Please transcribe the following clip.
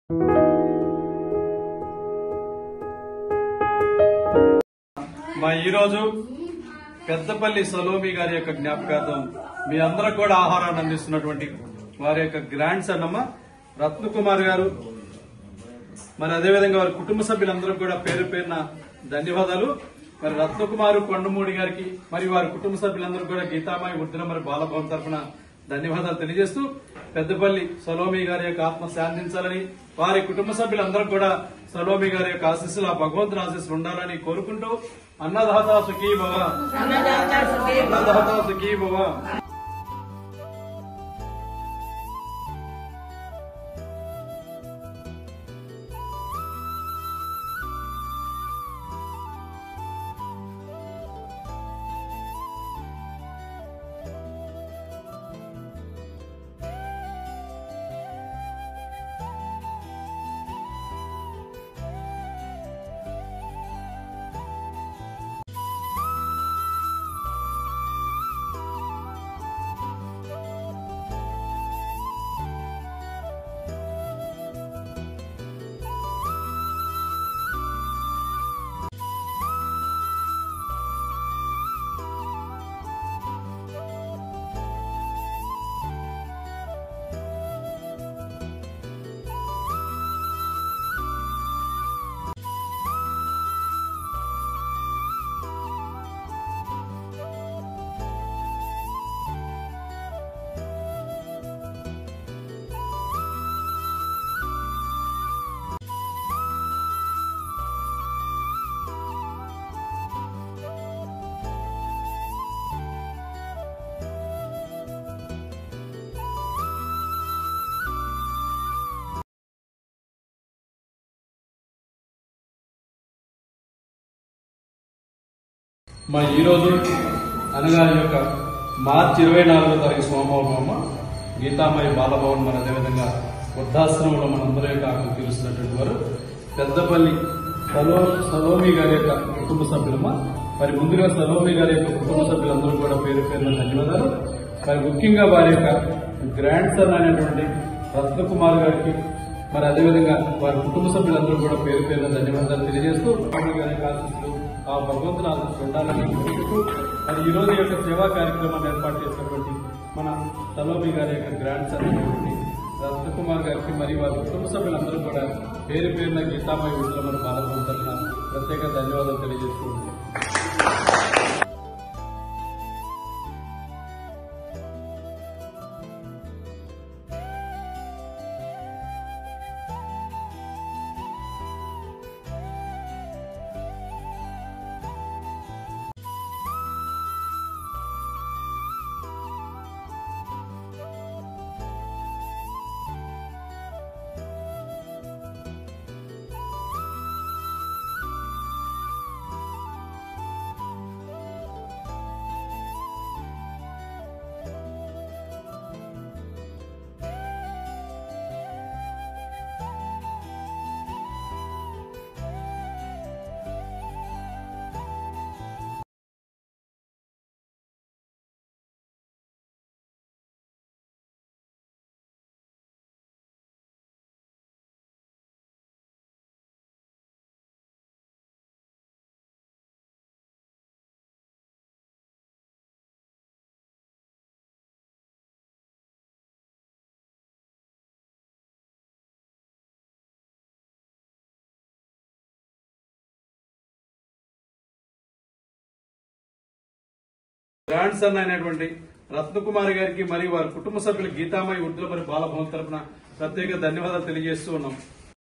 మా ఈరోజు పెద్దపల్లి సలోమి గారి యొక్క జ్ఞాపకార్థం మీ అందరూ కూడా ఆహారాన్ని అందిస్తున్నటువంటి వారి యొక్క గ్రాండ్ సన్ అమ్మ రత్నకుమార్ గారు, మరి అదేవిధంగా వారి కుటుంబ సభ్యులందరూ కూడా పేరు పేరున ధన్యవాదాలు. మరి రత్నకుమారు కొండమూడి గారికి మరి వారి కుటుంబ సభ్యులందరూ కూడా గీతామాయి వృద్ధుల మరి బాలభవన్ తరఫున ధన్యవాదాలు తెలియజేస్తూ పెద్దపల్లి సలోమి గారి యొక్క ఆత్మ శాంతించాలని, వారి కుటుంబ సభ్యులందరూ కూడా సలోమి గారి యొక్క ఆశీస్సులు ఆ భగవంతుని ఆశీస్సులు ఉండాలని కోరుకుంటూ అన్నదాత సుఖీ భవ, అన్నదాత సుఖీ భవ. మా ఈరోజు అనగా ఈ యొక్క మార్చి 24వ తారీఖు సోమవారం గీతామాయి బాలభవన్ మరి అదేవిధంగా వృద్ధాశ్రమంలో మనందరి యొక్క ఆకలి తీరుస్తున్నటువంటి వారు పెద్దపల్లి సలోమి గారి యొక్క కుటుంబ సభ్యులమ్మ. మరి ముందుగా సలోమి గారి యొక్క కుటుంబ సభ్యులందరూ కూడా పేరు పేరున ధన్యవాదాలు. మరి ముఖ్యంగా వారి యొక్క గ్రాండ్ సన్ అయినటువంటి రత్నకుమార్ గారికి మరి అదేవిధంగా వారి కుటుంబ సభ్యులందరూ కూడా పేరు పేరున ధన్యవాదాలు తెలియజేస్తూ గారి ఆశీస్సులు ఆ భగవంతుని ఆశీస్సులు ఉండాలని కోరుకుంటూ మరి ఈ రోజు యొక్క సేవా కార్యక్రమాన్ని ఏర్పాటు చేసినటువంటి మన సలోమి గారి యొక్క గ్రాండ్ సన్ అయినటువంటి రత్నకుమార్ గారికి మరియు వారి కుటుంబ సభ్యులందరూ కూడా పేరు పేరున గీతామాయి వృద్ధుల మన బాలభవన్ తరఫున ప్రత్యేక ధన్యవాదాలు తెలియజేస్తూ ఉంటాం. గ్రాండ్ సన్ అయినటువంటి రత్నకుమార్ గారికి మరియు వారి కుటుంబ సభ్యులు గీతామాయి వృద్ధుల మరి బాలభవన్ తరఫున ప్రత్యేక ధన్యవాదాలు తెలియజేస్తూ ఉన్నాం.